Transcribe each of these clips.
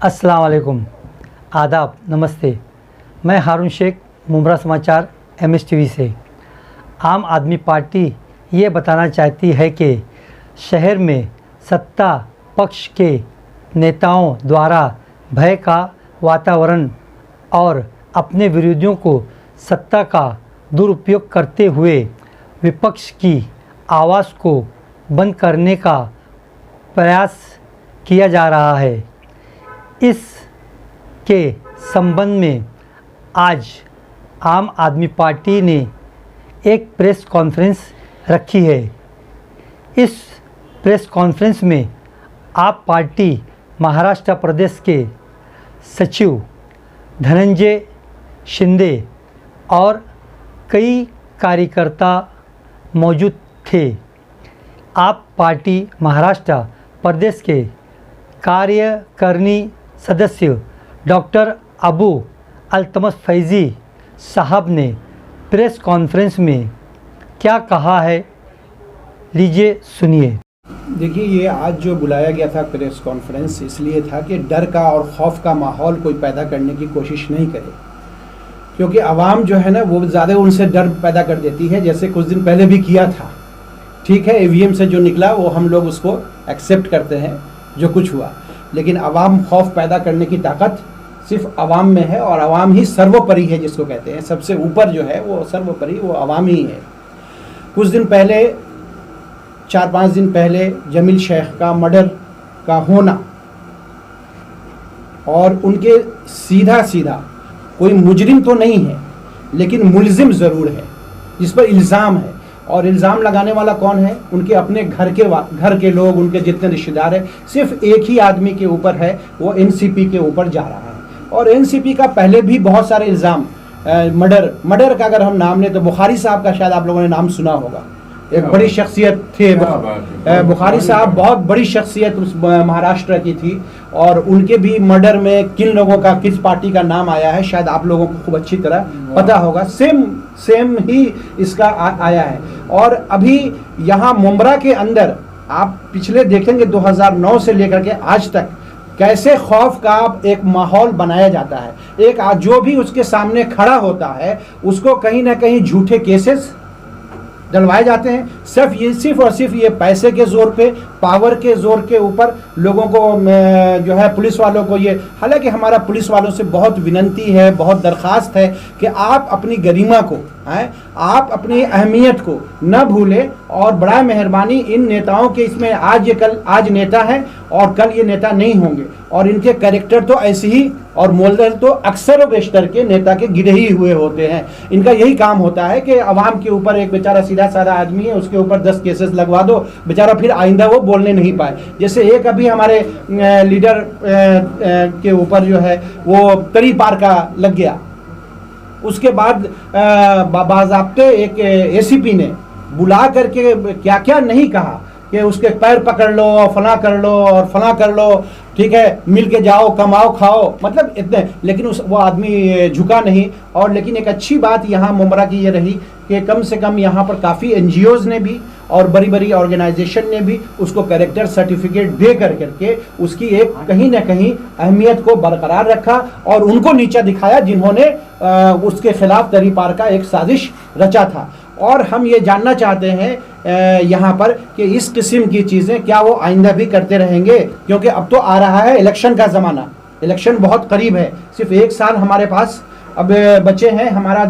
अस्सलाम वालेकुम, आदाब, नमस्ते। मैं हारून शेख, मुमरा समाचार MSTV से। आम आदमी पार्टी ये बताना चाहती है कि शहर में सत्ता पक्ष के नेताओं द्वारा भय का वातावरण और अपने विरोधियों को सत्ता का दुरुपयोग करते हुए विपक्ष की आवाज़ को बंद करने का प्रयास किया जा रहा है। इस के संबंध में आज आम आदमी पार्टी ने एक प्रेस कॉन्फ्रेंस रखी है। इस प्रेस कॉन्फ्रेंस में आप पार्टी महाराष्ट्र प्रदेश के सचिव धनंजय शिंदे और कई कार्यकर्ता मौजूद थे। आप पार्टी महाराष्ट्र प्रदेश के कार्यकारिणी सदस्य डॉक्टर अबू अल्तमस फैज़ी साहब ने प्रेस कॉन्फ्रेंस में क्या कहा है, लीजिए सुनिए। देखिए, ये आज जो बुलाया गया था प्रेस कॉन्फ्रेंस इसलिए था कि डर का और खौफ का माहौल कोई पैदा करने की कोशिश नहीं करे, क्योंकि आवाम जो है ना वो ज़्यादा उनसे डर पैदा कर देती है, जैसे कुछ दिन पहले भी किया था। ठीक है, EVM से जो निकला वो हम लोग उसको एक्सेप्ट करते हैं जो कुछ हुआ, लेकिन आवाम खौफ पैदा करने की ताकत सिर्फ आवाम में है और आवाम ही सर्वोपरि है, जिसको कहते हैं सबसे ऊपर जो है वो सर्वोपरि वो आवाम ही है। कुछ दिन पहले 4-5 दिन पहले जमील शेख का मर्डर का होना और उनके सीधा कोई मुजरिम तो नहीं है लेकिन मुलजिम ज़रूर है जिस पर इल्ज़ाम है, और इल्ज़ाम लगाने वाला कौन है? उनके अपने घर के लोग, उनके जितने रिश्तेदार हैं। सिर्फ एक ही आदमी के ऊपर है, वो NCP के ऊपर जा रहा है। और NCP का पहले भी बहुत सारे इल्ज़ाम, मर्डर का अगर हम नाम लें तो बुखारी साहब का शायद आप लोगों ने नाम सुना होगा। एक बड़ी शख्सियत थे बुखारी साहब, बहुत बड़ी शख्सियत उस महाराष्ट्र की थी, और उनके भी मर्डर में किन लोगों का, किस पार्टी का नाम आया है शायद आप लोगों को खूब अच्छी तरह पता होगा। सेम ही इसका आया है। और अभी यहाँ मुमरा के अंदर आप पिछले देखेंगे 2009 से लेकर के आज तक कैसे खौफ का एक माहौल बनाया जाता है। एक जो भी उसके सामने खड़ा होता है उसको कहीं ना कहीं झूठे केसेस डलवाए जाते हैं, सिर्फ और सिर्फ ये पैसे के जोर पे, पावर के जोर के ऊपर लोगों को जो है, पुलिस वालों को ये। हालांकि हमारा पुलिस वालों से बहुत विनंती है, बहुत दरख्वास्त है कि आप अपनी गरिमा को, आप अपनी अहमियत को न भूलें, और बड़ा मेहरबानी इन नेताओं के, इसमें आज नेता हैं और कल ये नेता नहीं होंगे, और इनके कैरेक्टर तो ऐसे ही, और मोल्डर तो अक्सर व बेशतर के नेता के गिरे ही हुए होते हैं। इनका यही काम होता है कि अवाम के ऊपर, एक बेचारा सीधा साधा आदमी है उसके ऊपर 10 केसेस लगवा दो, बेचारा फिर आइंदा वो बोलने नहीं पाए। जैसे एक अभी हमारे लीडर के ऊपर जो है वो तरी पार का लग गया, उसके बाद बाज़ाब्ते एक ACP ने बुला करके क्या क्या नहीं कहा कि उसके पैर पकड़ लो और फला कर लो और फला कर लो, ठीक है, मिल के जाओ, कमाओ खाओ, मतलब इतने, लेकिन वो आदमी झुका नहीं। और लेकिन एक अच्छी बात यहाँ मुमरा की ये रही कि कम से कम यहाँ पर काफ़ी NGOs ने भी और बड़ी बड़ी ऑर्गेनाइजेशन ने भी उसको कैरेक्टर सर्टिफिकेट दे करके उसकी एक कहीं ना कहीं अहमियत को बरकरार रखा और उनको नीचा दिखाया जिन्होंने उसके खिलाफ तरी पार का एक साजिश रचा था। और हम ये जानना चाहते हैं यहाँ पर कि इस किस्म की चीज़ें क्या वो आइंदा भी करते रहेंगे, क्योंकि अब तो आ रहा है इलेक्शन का ज़माना, इलेक्शन बहुत करीब है, सिर्फ 1 साल हमारे पास अब बचे हैं। हमारा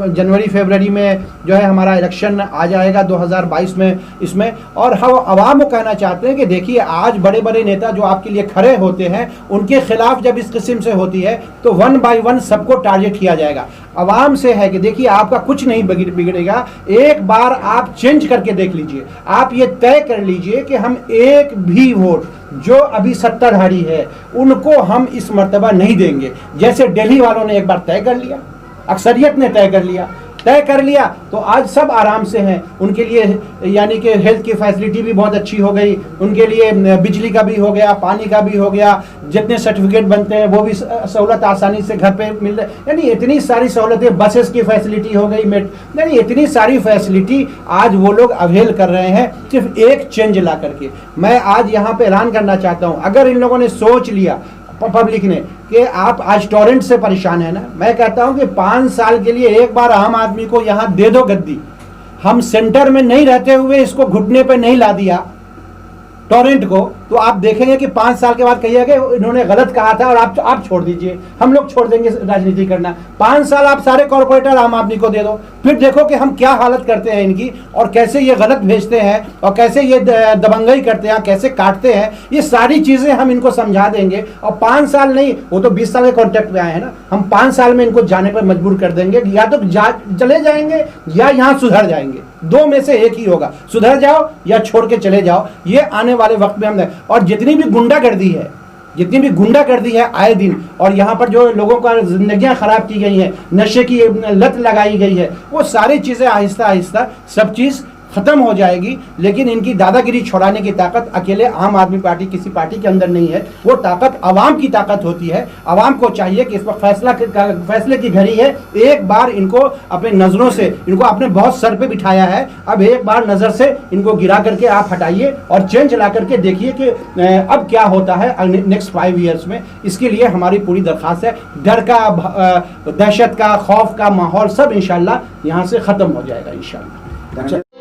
जनवरी फरवरी में जो है हमारा इलेक्शन आ जाएगा 2022 में इसमें। और हम आवाम को कहना चाहते हैं कि देखिए, आज बड़े बड़े नेता जो आपके लिए खड़े होते हैं उनके खिलाफ जब इस किस्म से होती है तो 1 बाय 1 सबको टारगेट किया जाएगा। आवाम से है कि देखिए, आपका कुछ नहीं बिगड़ेगा, एक बार आप चेंज करके देख लीजिए, आप ये तय कर लीजिए कि हम एक भी वोट जो अभी सत्ताधारी है उनको हम इस मर्तबा नहीं देंगे। जैसे दिल्ली वालों ने एक बार तय कर लिया, अक्सरियत ने तय कर लिया तो आज सब आराम से हैं। उनके लिए यानी कि हेल्थ की फैसिलिटी भी बहुत अच्छी हो गई, उनके लिए बिजली का भी हो गया, पानी का भी हो गया, जितने सर्टिफिकेट बनते हैं वो भी सहूलत आसानी से घर पे मिल रही, यानी इतनी सारी सहूलतें, बसेस की फैसिलिटी हो गई, यानी इतनी सारी फैसिलिटी आज वो लोग अवेल कर रहे हैं सिर्फ एक चेंज ला करके। मैं आज यहाँ पे ऐलान करना चाहता हूँ, अगर इन लोगों ने सोच लिया पब्लिक ने कि आप आज टॉरेंट से परेशान है ना। मैं कहता हूं कि 5 साल के लिए एक बार आम आदमी को यहां दे दो गद्दी। हम सेंटर में नहीं रहते हुए इसको घुटने पे नहीं ला दिया टॉरेंट को, तो आप देखेंगे कि 5 साल के बाद कहिएगा इन्होंने गलत कहा था और आप छोड़ दीजिए, हम लोग छोड़ देंगे राजनीति करना। 5 साल आप सारे कॉर्पोरेटर आम आदमी को दे दो, फिर देखो कि हम क्या हालत करते हैं इनकी, और कैसे ये गलत भेजते हैं, और कैसे ये दबंगई करते हैं, कैसे काटते हैं। ये सारी चीजें हम इनको समझा देंगे। और 5 साल नहीं, वो तो 20 साल के कॉन्ट्रैक्ट में आए हैं ना, हम 5 साल में इनको जाने पर मजबूर कर देंगे। या तो चले जाएंगे या यहाँ सुधर जाएंगे, 2 में से एक ही होगा। सुधर जाओ या छोड़ के चले जाओ। ये आने वाले वक्त में हम, और जितनी भी गुंडागर्दी है आए दिन, और यहाँ पर जो लोगों का जिंदगियां खराब की गई हैं, नशे की लत लगाई गई है, वो सारी चीजें आहिस्ता आहिस्ता सब चीज खत्म हो जाएगी। लेकिन इनकी दादागिरी छुड़ाने की ताकत अकेले आम आदमी पार्टी किसी पार्टी के अंदर नहीं है, वो ताकत आवाम की ताकत होती है। आवाम को चाहिए कि इस वक्त फैसले की घड़ी है। एक बार इनको अपने नजरों से, इनको आपने बहुत सर पे बिठाया है, अब एक बार नजर से इनको गिरा करके आप हटाइए और चेंज ला करके देखिए कि अब क्या होता है नेक्स्ट 5 ईयर्स में। इसके लिए हमारी पूरी दरख्वास्त है। डर का, दहशत का, खौफ का माहौल सब इंशाल्लाह यहाँ से खत्म हो जाएगा इंशाल्लाह।